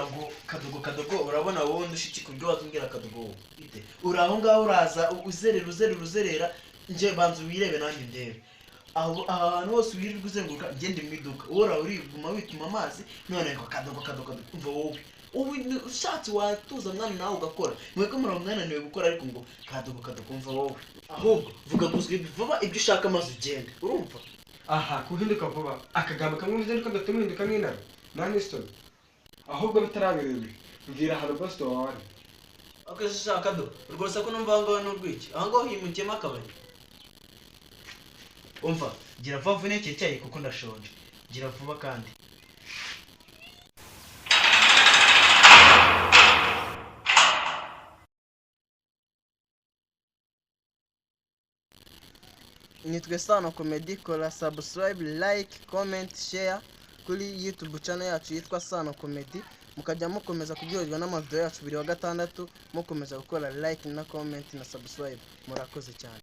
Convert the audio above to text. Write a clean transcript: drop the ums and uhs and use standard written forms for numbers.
kumbwira ngo kadogo urabona wowe ndushiki kubyo watumbwira kadogo bite uraho ngaho uraza uzerera nje banza wirebe nanjye ndebe aho ahantu hose wirirwa uzenguruka ngende mu iduka ora uriguma wituma amazi none ngo kadogo umva wowe ubu ushatse watuza mwana nawe ugakora mweko muramwananiwe gukora ariko ngo kadogo umva wowe ahubwo vuga guzwe vuba ibyo ushaka maze ugende urumva aha kuhinduka vuba akagamba kamwe uzenduka gatuminduka n'inama nani stone ahubwo bitarabirebe mbwira hano boss wawe akashaka do rwose ko numva ngo n'urwiki aho ngo himukema akabari umva gira vuba vune cyayi kuko ndashonje gira vuba kandi nitwe Sano Comedy. Kora subscribe, like, comment, share kuri YouTube channel yacu yitwa Sano Comedy, mukajya mukomeza kuryoherwa n'amavideo yacu buri wa gatandatu, mukomeza gukora like na comment na subscribe. Murakoze cyane.